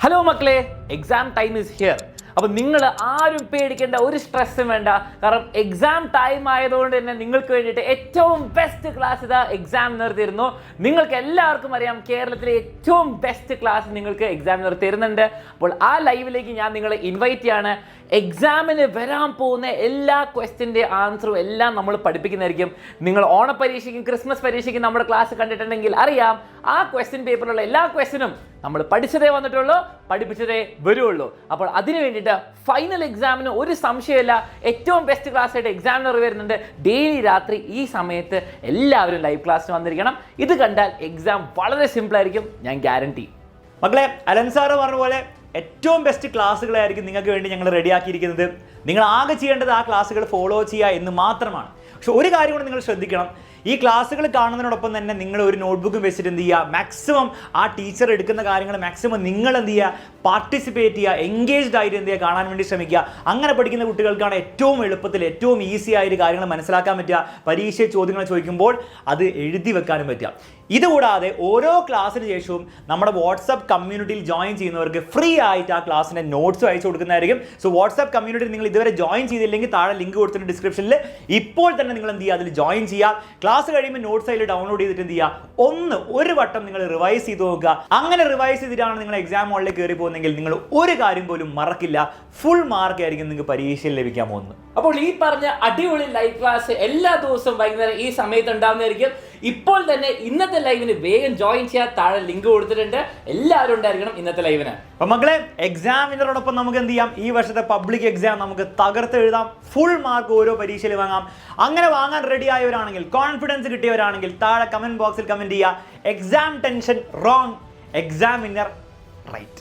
Hello മക്കളെ, exam time is here. അപ്പോൾ നിങ്ങൾ ആരും പേടിക്കേണ്ട ഒരു സ്ട്രെസ്സും വേണ്ട. കാരണം എക്സാം ടൈം ആയതുകൊണ്ട് തന്നെ നിങ്ങൾക്ക് വേണ്ടിയിട്ട് ഏറ്റവും ബെസ്റ്റ് ക്ലാസ് ഇതാ എക്സാമിനർ തരുന്നു. നിങ്ങൾക്ക് എല്ലാവർക്കും അറിയാം, കേരളത്തിലെ ഏറ്റവും ബെസ്റ്റ് ക്ലാസ് നിങ്ങൾക്ക് എക്സാമിനർ തരുന്നുണ്ട്. അപ്പോൾ ആ ലൈവിലേക്ക് ഞാൻ നിങ്ങളെ ഇൻവൈറ്റ് ചെയ്യാണ്. എക്സാമിന് വരാൻ പോകുന്ന എല്ലാ ക്വസ്റ്റ്യൻ്റെ ആൻസറും എല്ലാം നമ്മൾ പഠിപ്പിക്കുന്നതായിരിക്കും. നിങ്ങൾ ഓണപ്പരീക്ഷയ്ക്കും ക്രിസ്മസ് പരീക്ഷയ്ക്കും നമ്മുടെ ക്ലാസ് കണ്ടിട്ടുണ്ടെങ്കിൽ അറിയാം, ആ ക്വസ്റ്റ്യൻ പേപ്പറിലുള്ള എല്ലാ ക്വസ്റ്റ്യനും നമ്മൾ പഠിച്ചതേ വന്നിട്ടുള്ളൂ, പഠിപ്പിച്ചതേ വരുള്ളൂ. അപ്പോൾ അതിന് വേണ്ടിയിട്ട് ഫൈനൽ എക്സാമിന് ഒരു സംശയമില്ല, ഏറ്റവും ബെസ്റ്റ് ക്ലാസ് ആയിട്ട് എക്സാമിനർ വരുന്നുണ്ട്. ഡെയിലി രാത്രി ഈ സമയത്ത് എല്ലാവരും ലൈവ് ക്ലാസ്സിന് വന്നിരിക്കണം. ഇത് കണ്ടാൽ എക്സാം വളരെ സിമ്പിളായിരിക്കും, ഞാൻ ഗ്യാരണ്ടി. മക്കളെ, അലൻ സാറ് പറഞ്ഞ പോലെ ഏറ്റവും ബെസ്റ്റ് ക്ലാസ്സുകളായിരിക്കും നിങ്ങൾക്ക് വേണ്ടി ഞങ്ങൾ റെഡിയാക്കിയിരിക്കുന്നത്. നിങ്ങൾ ആകെ ചെയ്യേണ്ടത് ആ ക്ലാസ്സുകൾ ഫോളോ ചെയ്യുക എന്ന് മാത്രമാണ്. പക്ഷെ ഒരു കാര്യം കൂടെ നിങ്ങൾ ശ്രദ്ധിക്കണം, ഈ ക്ലാസ്സുകൾ കാണുന്നതിനോടൊപ്പം തന്നെ നിങ്ങൾ ഒരു നോട്ട്ബുക്കും വെച്ചിട്ട് എന്ത് ചെയ്യുക, മാക്സിമം ആ ടീച്ചർ എടുക്കുന്ന കാര്യങ്ങൾ മാക്സിമം നിങ്ങൾ എന്ത് ചെയ്യുക, പാർട്ടിസിപ്പേറ്റ് ചെയ്യുക, എൻഗേജ്ഡ് ആയിട്ട് എന്ത് ചെയ്യുക, കാണാൻ വേണ്ടി ശ്രമിക്കുക. അങ്ങനെ പഠിക്കുന്ന കുട്ടികൾക്കാണ് ഏറ്റവും എളുപ്പത്തിൽ ഏറ്റവും ഈസി ആയിട്ട് കാര്യങ്ങൾ മനസ്സിലാക്കാൻ പറ്റുക. പരീക്ഷ ചോദ്യങ്ങൾ ചോദിക്കുമ്പോൾ അത് എഴുതി വെക്കാനും പറ്റുക. ഇതുകൂടാതെ ഓരോ ക്ലാസ്സിന് ശേഷവും നമ്മുടെ വാട്സപ്പ് കമ്മ്യൂണിറ്റിയിൽ ജോയിൻ ചെയ്യുന്നവർക്ക് ഫ്രീ ആയിട്ട് ആ ക്ലാസ്സിൻ്റെ നോട്ട്സും അയച്ചു കൊടുക്കുന്നതായിരിക്കും. സോ വാട്സപ്പ് കമ്മ്യൂണിറ്റിയിൽ നിങ്ങൾ ഇതുവരെ ജോയിൻ ചെയ്തില്ലെങ്കിൽ താഴെ ലിങ്ക് കൊടുത്തിട്ടുണ്ട് ഡിസ്ക്രിപ്ഷനിൽ. ഇപ്പോൾ തന്നെ നിങ്ങൾ എന്ത് ചെയ്യുക, അതിൽ ജോയിൻ ചെയ്യുക. ക്ലാസ് കഴിയുമ്പോൾ നോട്ട്സ് അതിൽ ഡൗൺലോഡ് ചെയ്തിട്ട് എന്ത് ചെയ്യുക, ഒരു വട്ടം നിങ്ങൾ റിവൈസ് ചെയ്ത് നോക്കുക. അങ്ങനെ റിവൈസ് ചെയ്തിട്ടാണ് നിങ്ങൾ എക്സാം ഹോളിലേക്ക് കയറി പോകുന്നതെങ്കിൽ നിങ്ങൾ ഒരു കാര്യം പോലും മറക്കില്ല, ഫുൾ മാർക്ക് ആയിരിക്കും നിങ്ങൾക്ക് പരീക്ഷയിൽ ലഭിക്കാൻ പോകുന്നത്. അപ്പോൾ ഈ പറഞ്ഞ അടിപൊളി ലൈവ് ക്ലാസ് എല്ലാ ദിവസവും വൈകുന്നേരം ഈ സമയത്ത് ഉണ്ടാകുന്നതായിരിക്കും. ഇപ്പോൾ തന്നെ ഇന്നത്തെ ലൈവിന് വേഗം ജോയിൻ ചെയ്യാൻ താഴെ ലിങ്ക് കൊടുത്തിട്ടുണ്ട്. എല്ലാവരും ഉണ്ടായിരിക്കണം ഇന്നത്തെ ലൈവിന്. അപ്പൊ മക്കളെ, എക്സാമിനറോടൊപ്പം നമുക്ക് എന്ത് ചെയ്യാം, ഈ വർഷത്തെ പബ്ലിക് എക്സാം നമുക്ക് തകർത്ത് എഴുതാം. ഫുൾ മാർക്ക് ഓരോ പരീക്ഷയിൽ വാങ്ങാം. അങ്ങനെ വാങ്ങാൻ റെഡി ആയവരാണെങ്കിൽ, കോൺഫിഡൻസ് കിട്ടിയവരാണെങ്കിൽ താഴെ കമന്റ് ബോക്സിൽ കമന്റ് ചെയ്യുക, exam tension wrong, examiner right.